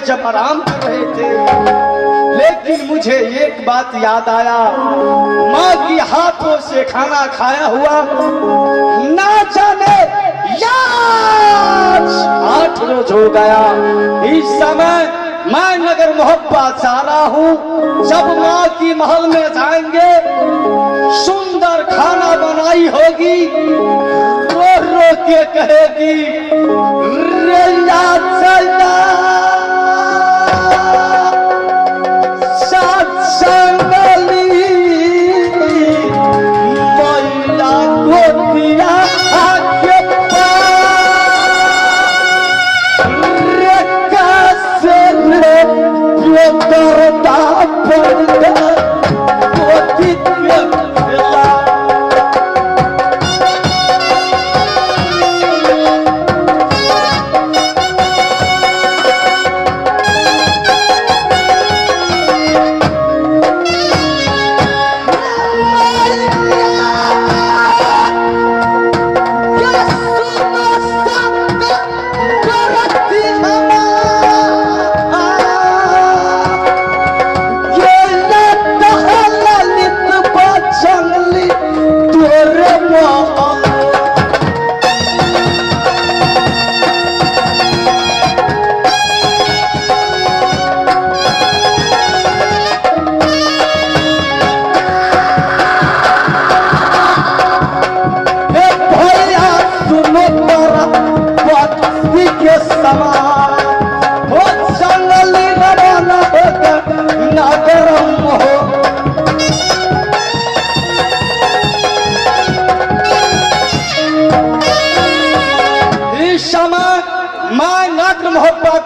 जब आराम कर रहे थे, लेकिन मुझे एक बात याद आया, माँ की हाथों से खाना खाया हुआ ना जाने आज 8 रोज हो गया। इस समय मैं नगर मोहब्बा जा रहा हूँ। जब माँ की महल में जाएंगे, सुंदर खाना बनाई होगी, रो रो के कहेगी रे याद चला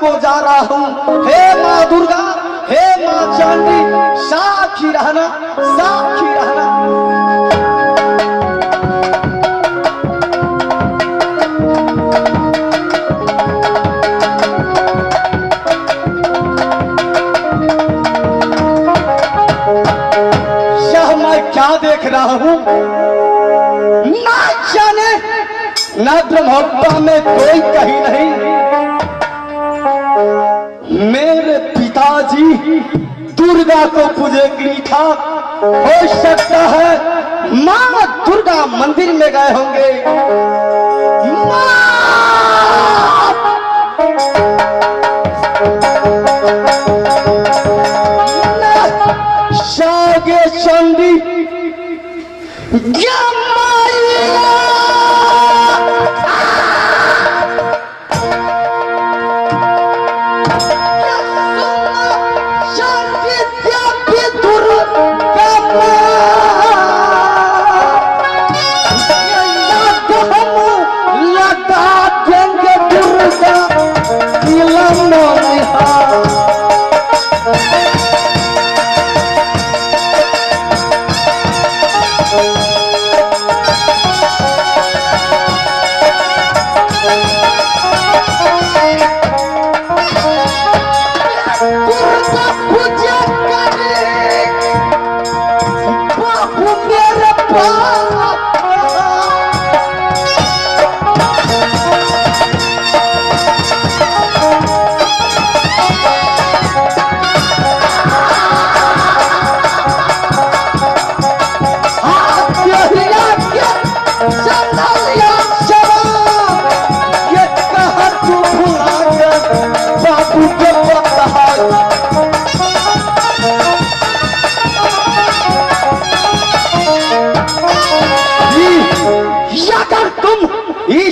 को जा रहा हूँ। हे माँ दुर्गा, हे माँ चांदी, साक्षी रहना, साक्षी रहना। यह मैं क्या देख रहा हूँ? ना जाने नगर मोहब्बा में कोई कहीं नहीं। मेरे पिताजी दुर्गा को पूजे था। हो सकता है माँ दुर्गा मंदिर में गए होंगे। शागे चंडी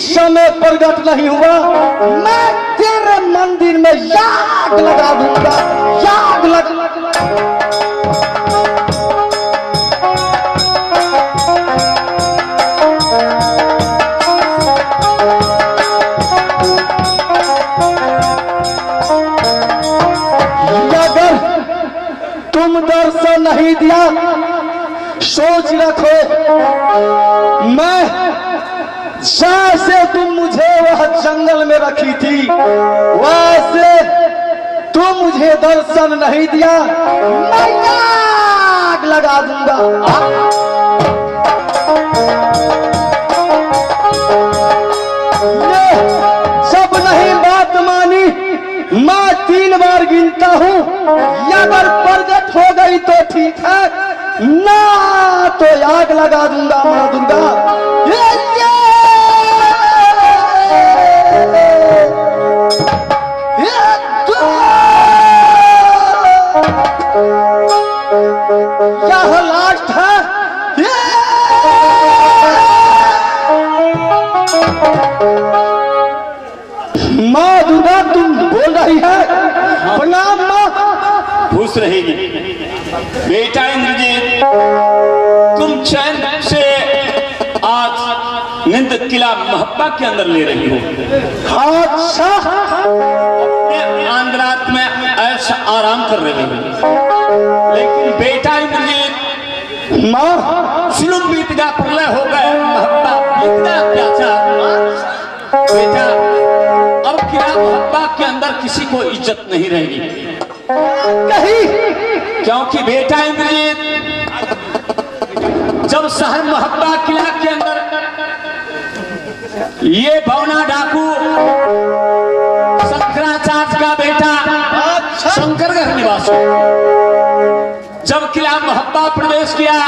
समय प्रकट नहीं हुआ, मैं तेरे मंदिर में याग लगा दूंगा। याग लगा अगर तुम दर्शन नहीं दिया, सोच रखो मैं जैसे तुम मुझे वह जंगल में रखी थी, वैसे तुम मुझे दर्शन नहीं दिया, मैं आग लगा दूंगा। जब नहीं बात मानी, मैं 3 बार गिनता हूँ, अगर प्रगट हो गई तो ठीक है, ना तो आग लगा दूंगा माँ दुर्गा। यह लास्ट है। माँ दुर्गा तुम बोल रही है? प्रणाम माँ। खुश रहेगी बेटा इंद्रजीत, तुम चैन से आज निंद किला महब्बा के अंदर ले रही हो। अच्छा, आंध्रात में ऐसा आराम कर रही हो, लेकिन बेटा इंद्रजीत माँ जुल्म बीत गया, प्रलय हो गए, महब्बा बीत गया अत्याचार। बेटा अब किला महब्बा के अंदर किसी को इज्जत नहीं रहेगी कहीं, क्योंकि बेटा इंद्रजीत जब शहर महब्बा किला के अंदर ये बौना डाकू शंकराचार्य का बेटा शंकरगढ़ निवासी जब किला महब्बा प्रवेश किया,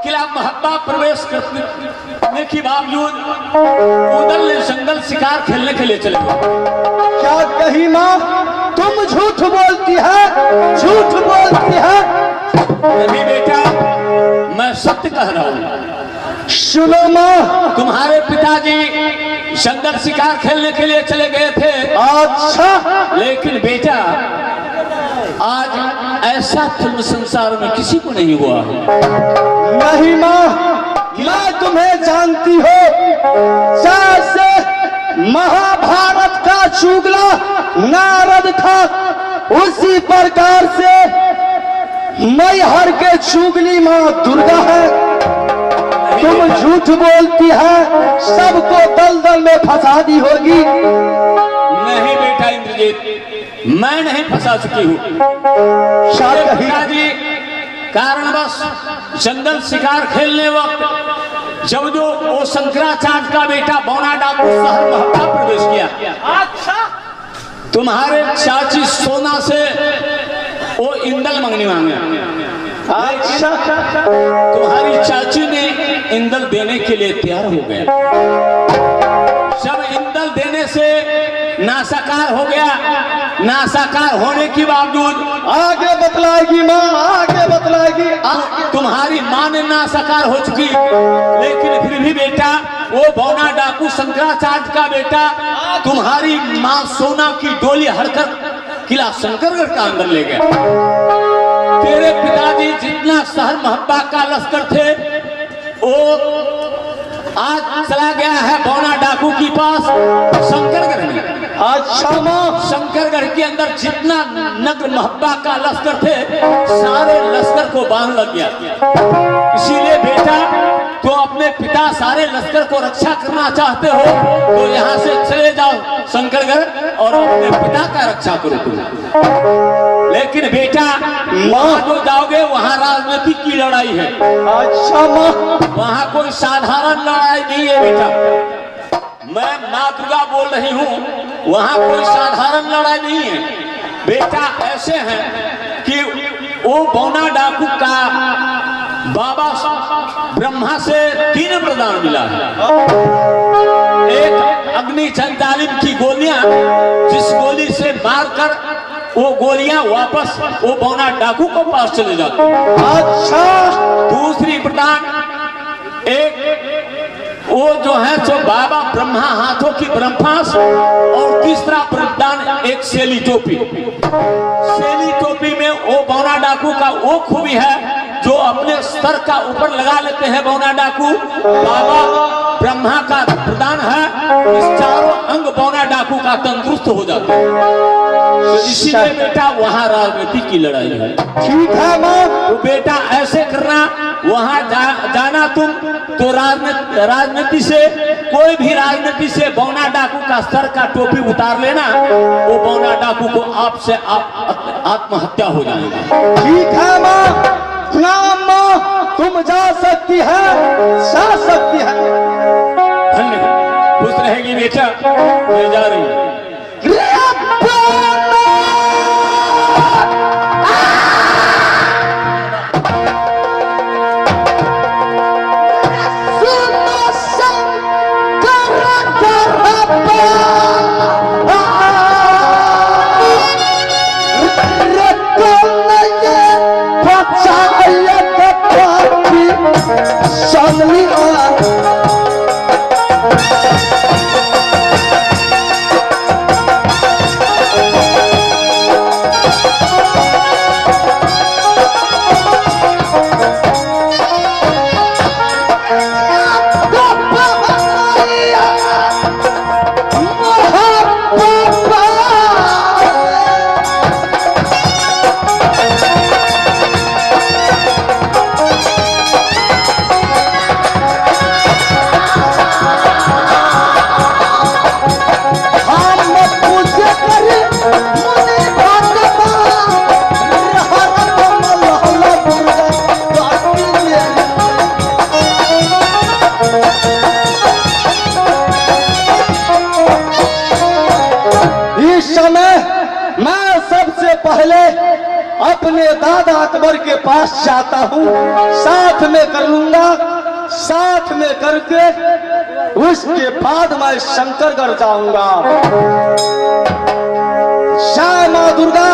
किला महब्बा प्रवेश करने के बावजूद उधर ले जंगल शिकार खेलने के लिए चले गए। क्या कही माँ? तुम झूठ बोलती है, झूठ बोलती है। नहीं बेटा, मैं सत्य कह रहा हूँ। सुनो माँ, तुम्हारे पिताजी जंगल शिकार खेलने के लिए चले गए थे। अच्छा, लेकिन बेटा आज ऐसा फिल्म संसार में किसी को नहीं हुआ। नहीं माँ, मैं तुम्हें जानती हो, जैसे महाभारत का चुगला नारद था, उसी प्रकार से मैहर के चुगली माँ दुर्गा है। तुम झूठ बोलती है, सबको दलदल में फंसा दी होगी। नहीं बेटा इंद्रजीत, मैं नहीं फंसा सकी हूँ। पिताजी कारणवश जंगल शिकार खेलने वक्त जब जो वो शंकराचार्य का बेटा बौना डाकू शहर महब्बा प्रवेश किया, अच्छा, तुम्हारे चाची सोना से वो इंदल मंगनी मांगे। अच्छा, तुम्हारी चाची ने इंदल देने के लिए तैयार हो गए। जब इंदल देने से नासाकार हो गया, नासाकार होने के बावजूद आगे बतलाएगी माँ, आगे बतलाएगी। तुम्हारी मां ने नासाकार हो चुकी, लेकिन फिर भी बेटा वो बौना डाकू शंकराचार्य का बेटा तुम्हारी मां सोना की डोली हड़कर किला शंकरगढ़ का अंदर ले गया। तेरे पिताजी जितना शहर महब्बा का लश्कर थे, वो आज चला गया है बौना डाकू के पास शंकरगढ़ में। अच्छा माँ, शंकरगढ़ के अंदर जितना नगर महब्बा का लश्कर थे, सारे लश्कर को बांध लग गया। इसीलिए बेटा तो अपने पिता सारे लश्कर को रक्षा करना चाहते हो तो यहाँ से चले जाओ शंकरगढ़ और अपने पिता का रक्षा करो तुम। लेकिन बेटा वहाँ जो जाओगे वहाँ राजनीतिक की लड़ाई है। अच्छा माँ, वहाँ कोई साधारण लड़ाई नहीं है बेटा, मैं माँ दुर्गा बोल रही हूँ, वहाँ कोई साधारण लड़ाई नहीं है बेटा। ऐसे हैं कि वो बौना डाकू का बाबा ब्रह्मा से 3 वरदान मिला है। एक अग्नि चंडालिन की गोलियां, जिस गोली से मारकर वो गोलियां वापस वो बौना डाकू को पास चले जाती। अच्छा, दूसरी वरदान एक वो जो है सो बाबा ब्रह्मा हाथों की ब्रह्मास, और तीसरा वरदान एक सेली टोपी। सेली टोपी में वो बौना डाकू का वो खूबी है जो अपने सर का ऊपर लगा लेते हैं बौना डाकू। बाबा ब्रह्मा का प्रदान है, इस चारों अंग बौना डाकू का तंदुरुस्त हो जाते हैं। तो इसीलिए बेटा वहाँ राजनीति की लड़ाई है। ठीक है माँ। तो बेटा ऐसे करना, वहाँ जाना तुम तो राजनीति से, कोई भी राजनीति से बौना डाकू का सर का टोपी उतार लेना, वो बौना डाकू को आपसे आत्महत्या हो जाएगी। ठीक है माँ, नाम माँ, तुम जा सकती है, जा सकती है। धन्यवाद, खुश रहेगी बेटा, मैं जा रही हूँ। मैं सबसे पहले अपने दादा अकबर के पास जाता हूँ, साथ में कर लूंगा, साथ में करके उसके बाद मैं शंकरगढ़ जाऊंगा। जय मां दुर्गा,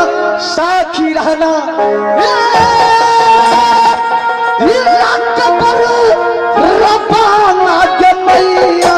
साखी रहना। रबाना के मैया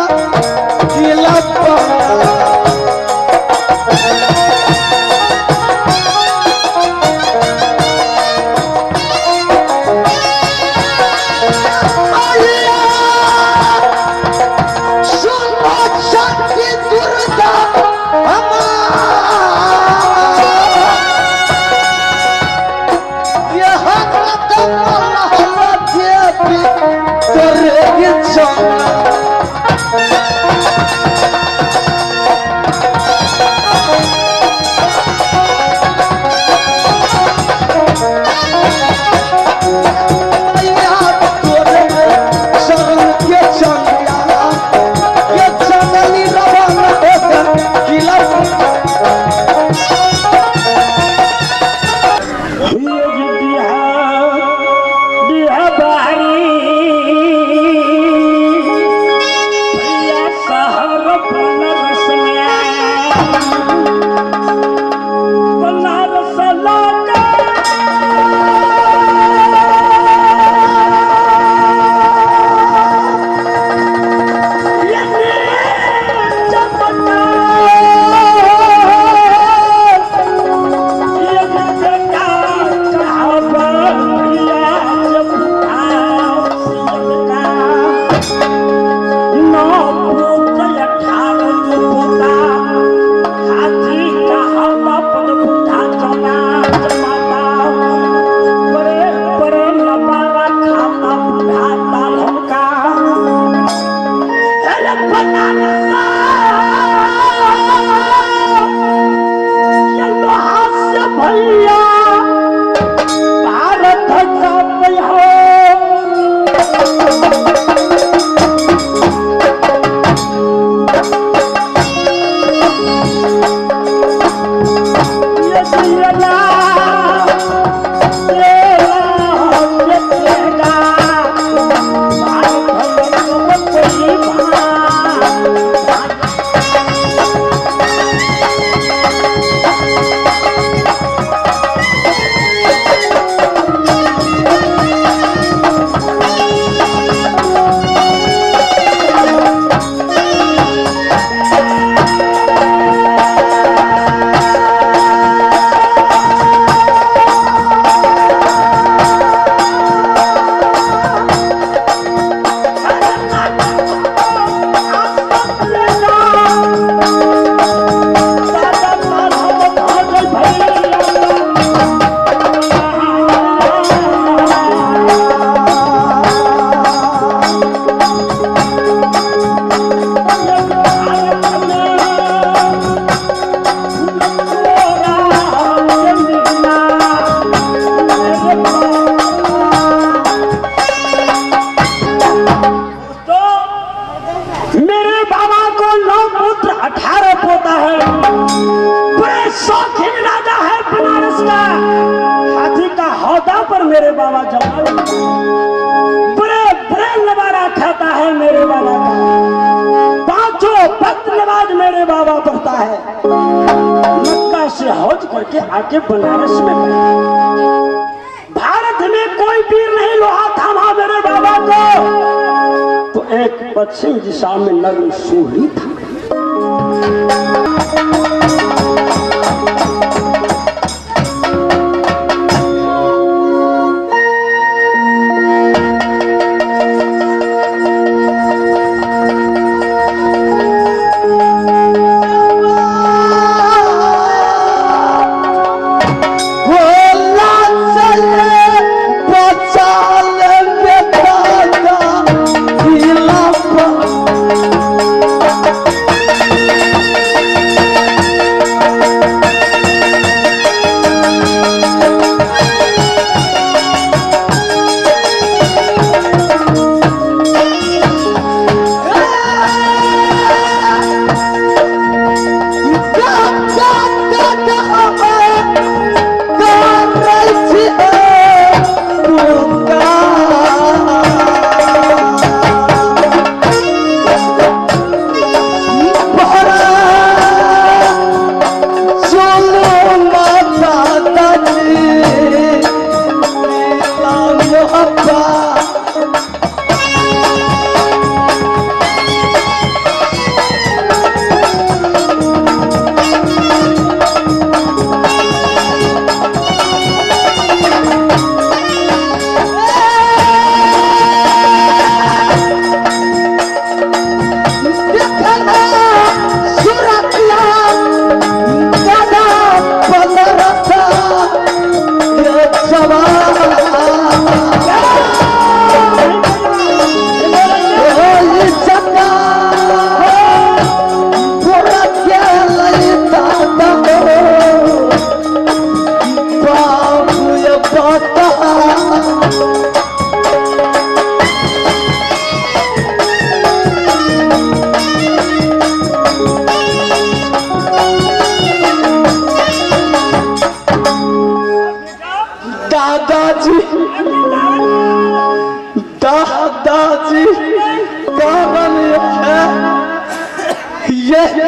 मेरे बाबा जमाल बड़े बड़े नवारा खाता है मेरे बाबा का, पांचों वक्त नमाज मेरे बाबा पढ़ता है। मक्का से हज करके आके बनारस में पढ़ा। भारत में कोई पीर नहीं लोहा थामा मेरे बाबा को, तो एक पश्चिम दिशा में नग्न सूढ़ी था।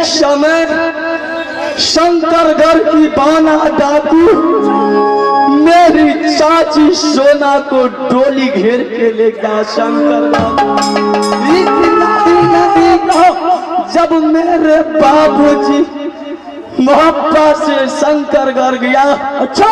समय शंकरगढ़ की बाना डाकू मेरी चाची सोना को डोली घेर के ले गया शंकरगढ़। जब मेरे बाबूजी मोहब्बत से शंकरगढ़ गया, अच्छा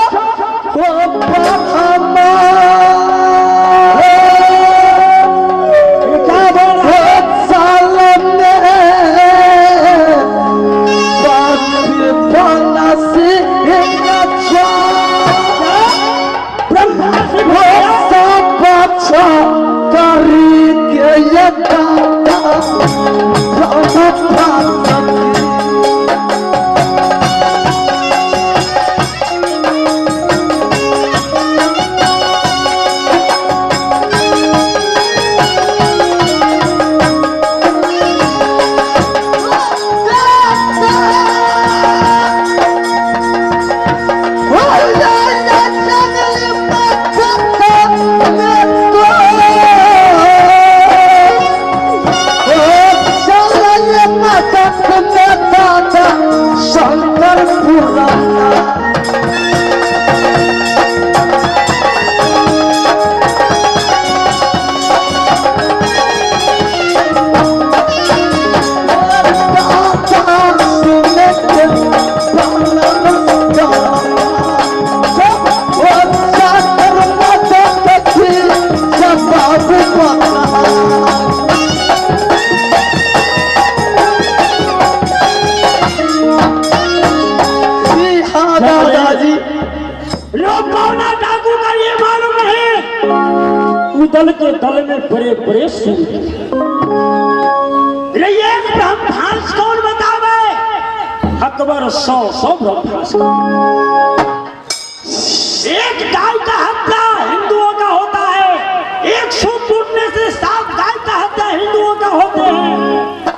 दल के दल में बड़े बड़े सूर ब्रह्मांस कौन बतावे? अकबर 100 ब्रह्मांस। एक गाय का हत्या हिंदुओं का होता है, 100 टूटने से 7 गाय का हत्या हिंदुओं का होते हैं।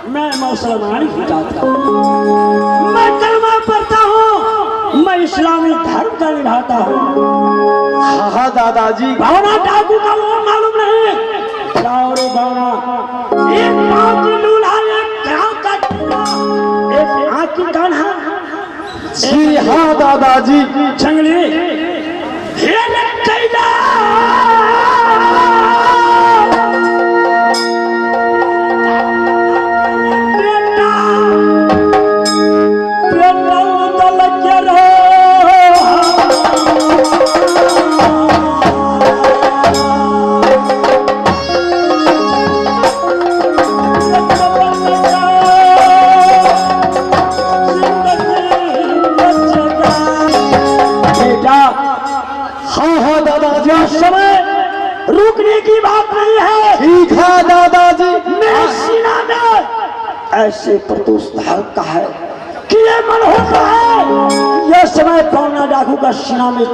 मैं मुसलमान ही जाता हूँ, मैं कलमा पढ़ता हूँ, मैं इस्लामी धर्म का निभाता हूँ। हाँ दादाजी, भावना डाकू का वो मालूम नहीं। रे भावना, एक पाँव की लूला, एक गाँव का टुकड़ा, एक आँख की कान्हा। जी हाँ दादाजी। जंगली हेले कैला रुकने की बात नहीं है। ठीक है दादाजी। मेरे सीना में ऐसे प्रदोष धड़कता है कि ये मन होता है यह समय पौना डाकू का सीना में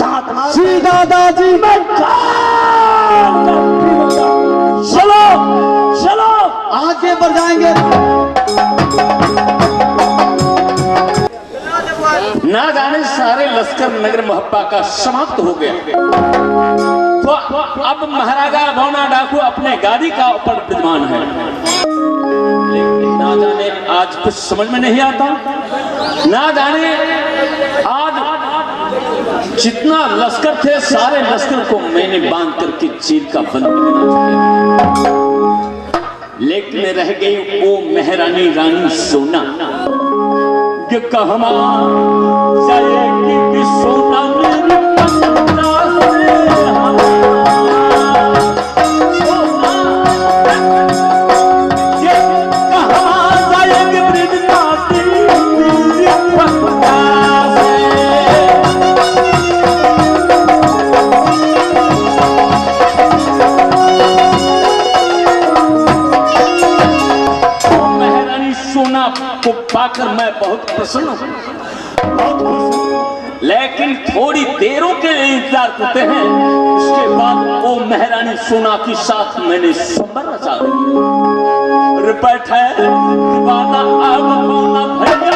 दांत मार। जी दादाजी। मैं चलो चलो आगे बढ़ जाएंगे। ना जाने सारे लश्कर नगर मोहब्बा का समाप्त हो गया, तो अब महाराजा भावना डाकू अपने गादी का ऊपर विद्यमान है। लेकिन ना जाने आज कुछ समझ में नहीं आता, ना जाने आज जितना लश्कर थे सारे लश्कर को मैंने बांध करके जेल का बंद करना चाहिए, लेकिन रह गई वो महारानी रानी सोना कि कहमा जाएगी कि सोना मेरी पन्ना से सोना कि कहमा जाएगी ब्रिजनाती मेरी पन्ना से। महारानी सोना को पाकर मैं बहुत प्रसन्न हूँ, बहुत खुश हूँ। लेकिन थोड़ी देरों के लिए इंतजार करते हैं, उसके बाद वो महारानी सोना के साथ मैंने संबर रचा रिपट है दीवाना अब कौना भैया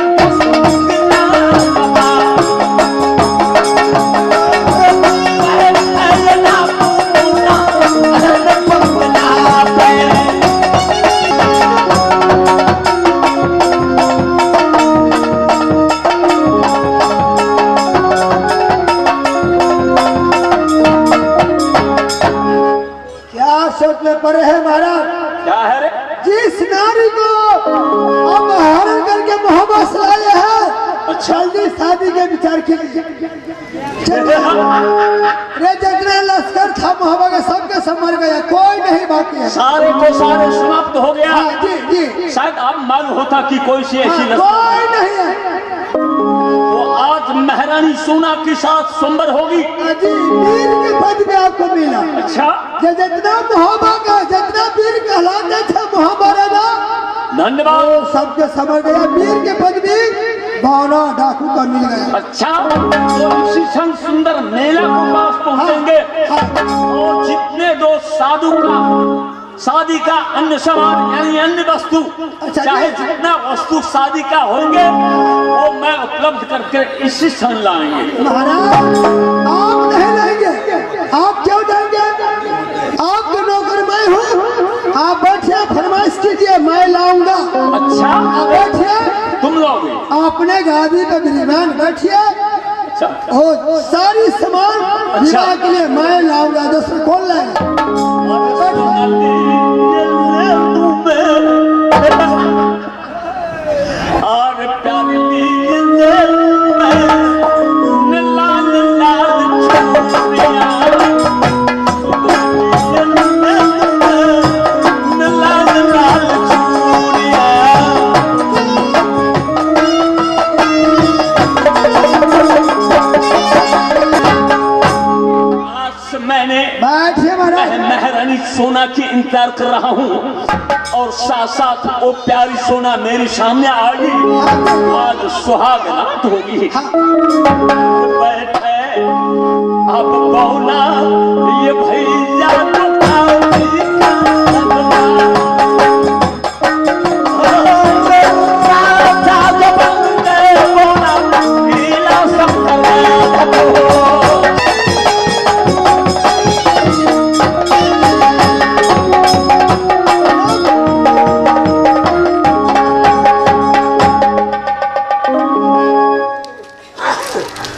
जल्दी शादी के विचार कीजिए। रे जितने लश्कर था मोहब्बत के सबके सब मर गया, कोई नहीं बाकी है। सारे को सारे समाप्त हो गया। हाँ, जी जी। शायद अब मालूम होता कि कोई सी ऐसी हाँ, कोई नहीं है। तो आज महारानी सोना के साथ सुंदर होगी। जी, वीर के पद में आपको मिला। अच्छा, ये जितना मोहब्बत का जितना वीर कहलाते थे मोहब्बत धन्यवाद। सबके समझ गया, वीर के पद भी भावना डाकू का मिल गया। अच्छा, तो इसी संग सुंदर मेला को पास पहुंचेंगे। और जितने दो साधु का शादी का अन्य सामान यानी अन्य वस्तु, अच्छा, चाहे जितना वस्तु शादी का होंगे वो मैं उपलब्ध करके इसी संग लाएंगे। महाराज आप नहीं लाएंगे, आप क्यों जाएंगे? आपके नौकर मैं हूँ, आप बैठिए फरमाइश कीजिए मैं लाऊंगा। अच्छा, आप बैठिए, तुम लोगे? अपने गादी पे विराजमान बैठिए अच्छा, और सारी सामान विवाह के लिए मैं लाऊंगा, दूसरा कौन लाएगा? और प्यारी लाल लाल छोरिया, लाल लाल छोरिया। आज मैंने बैठिए महाराज। महारानी सोना की इंतजार कर रहा हूँ और साथ साथ वो प्यारी सोना मेरे सामने आ गई। आज सुहाग रात होगी। बैठे अब बहुना ये भैया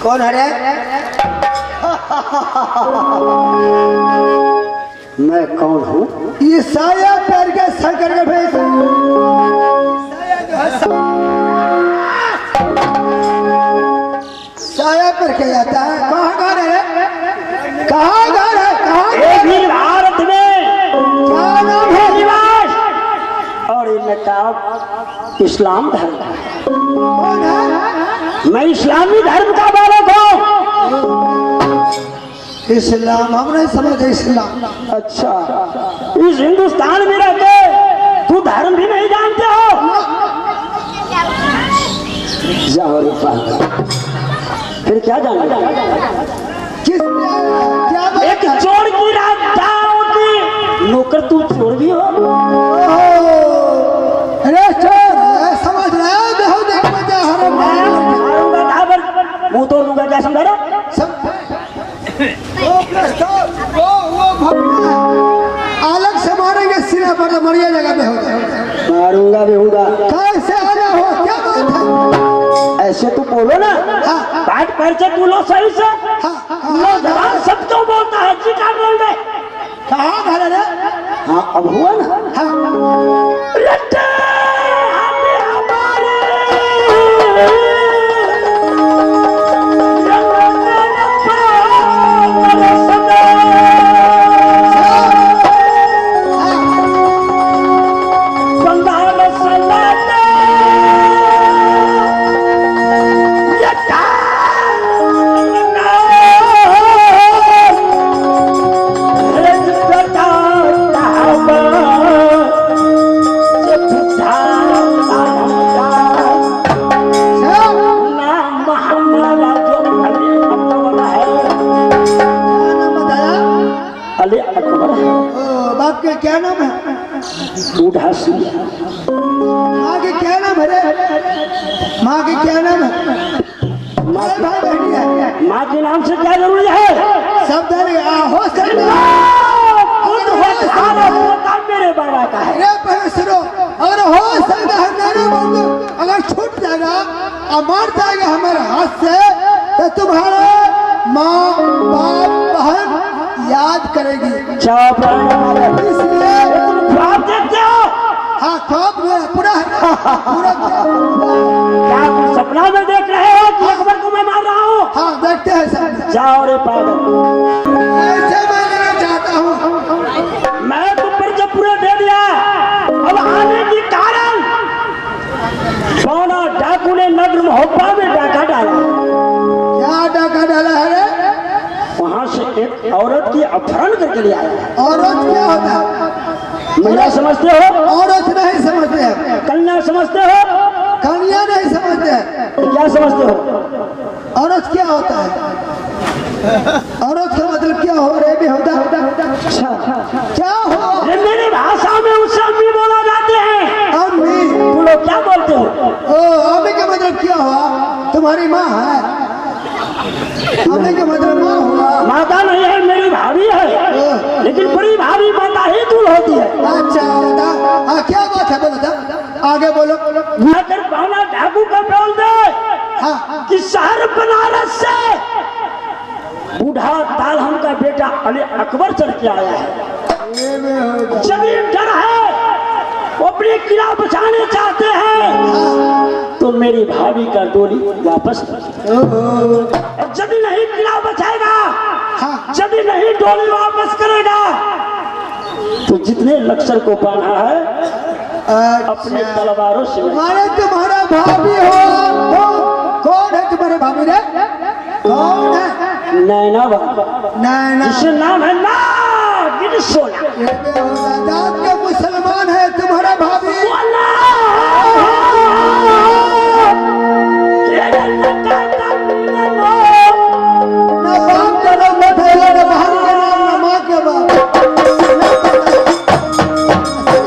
कौन है रे? मैं कौन हूँ? ये साया पैर के सर करके भेज। साया पैर के जाता है। कहाँ घर है? कहाँ घर है? कहाँ एक ही भारत में क्या नाम है? निवास और ये नकाब इस्लाम धर्म है। कौन है? मैं इस्लामी धर्म का बालक हूँ। इस्लाम हम नहीं समझे इस्लाम। अच्छा, इस हिंदुस्तान में रहते तू धर्म भी नहीं जानते हो? जाओ रे पागल, फिर क्या जाना? किस क्या बात एक है? चोर की रात होती, नौकर तू चोर भी हो? अरे चोर समझ रहा है? देखो देख बजा हरम मारूंगा कहाँ पर? मुंह तोड़ दूंगा, क्या समझा रहा? वो अलग से मारेंगे सिरा पर, मरिया जगह पे होगा। मारूंगा बेहुदा। कैसे आना हो? क्या बात है? ऐसे तू बोलो ना। हाँ। बात पर से तू लो सही से। लो जवान सब क्यों बोलता है? जी काट रहे हैं। कहाँ घर है रे? हाँ, अब हुआ ना? लट्टे हमें हमारे बाप के क्या नाम है? उदासी। माँ के क्या नाम है रे? माँ के क्या नाम है? माँ भाई बहनी है। माँ के नाम से क्या जरूरी है? सब धर हो सकता मेरे बाबा का है। अरे पहले सुनो, अगर हो सकता है मेरा बंधु अगर छूट जाएगा और मर जाएगा हमारे हाथ से, तो तुम्हारे माँ बाप बहन याद करेगी। इसलिए ख्वाब देखते हो? हाँ ख्वाब पूरा है, पूरा क्या तुम सपना में देख रहे हो? जाओ रे पागल, ऐसे मैं लेना चाहता हूँ। मैं तुम पर जब पूरा दे दिया, अब आने के कारण सोना डाकू ने नगर मोहब्बा में डाका डाला। क्या डाका डाला है रे? वहां से एक औरत की अपहरण करके ले आया। औरत क्या होता है? महिला समझते हो? औरत नहीं समझते हैं, कन्या समझते हो? कन्या नहीं समझते हैं। तो क्या समझते हो? औरत क्या होता है? औरत का मतलब क्या हो रे भी होता अच्छा, क्या हो? अरे मेरी भाषा में उससे अम्मी बोला जाते हैं। अम्मी? तुम लोग क्या बोलते हो? ओ अम्मी का मतलब क्या हुआ? तुम्हारी माँ है? अम्मी का मतलब माँ हुआ? माता नहीं है, मेरी भाभी है, लेकिन बड़ी भाभी माता ही दूर होती है। अच्छा बता, हाँ क्या बात है, बोलो था, आगे बोलो। अगर पाना डाकू का बोल दे हाँ कि शहर बनारस से बूढ़ा तालहम का बेटा अली अकबर चल के आया है। जमीन डर है, वो अपने किला बचाने चाहते हैं, तो मेरी भाभी का डोली वापस जब नहीं किला बचाएगा, जब नहीं डोली वापस करेगा, तो जितने लश्कर को बांधा है अपने तलवारों से। मारे तुम्हारा भाभी हो? कौन है तुम्हारे भाभी रे? कौन है? नैना बाबा, नैना। जिसका नाम है नागिन सोना। ये भी होगा, जात के मुसलमान है तुम्हारा भाभी? ना बाप का नाम मत है, ना भाभी का नाम, ना माँ के बाप।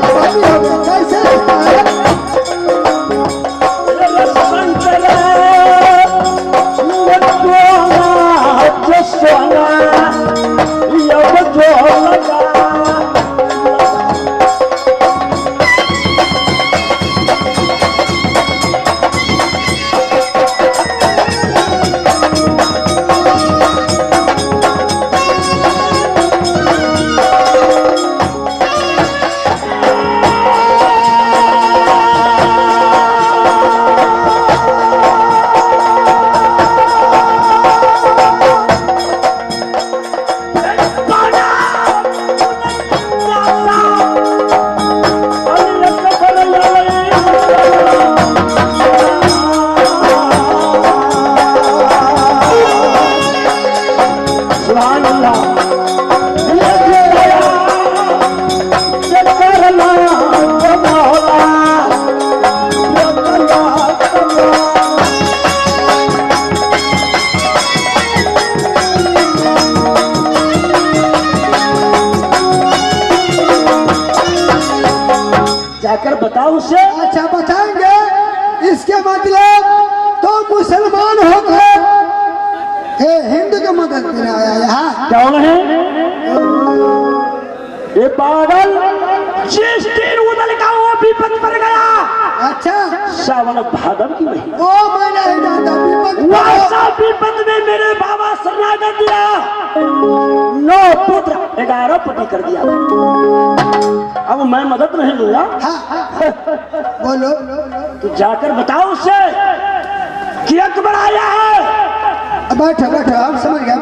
भाभी हो गया, कैसे रिश्ता है? जाकर बताओ उसे। अच्छा बताएंगे, इसके मतलब तो मुसलमान हो गए, हिंदू की मदद करने आया यहाँ। कौन है ये पागल? जिस दिन उदल का वो विपद पड़ गया, अच्छा सावन भादव की महीने, वो मैं नहीं जानता, विपद वैसा विपद में मेरे बाबा शरणागत दिया, 9 पुत्र 11 पति कर दिया। अब मैं मदद नहीं लूंगा। बोलो। तो जाकर बताओ उससे कि अकबर आया है। बैठो बैठो, हम समझ गए,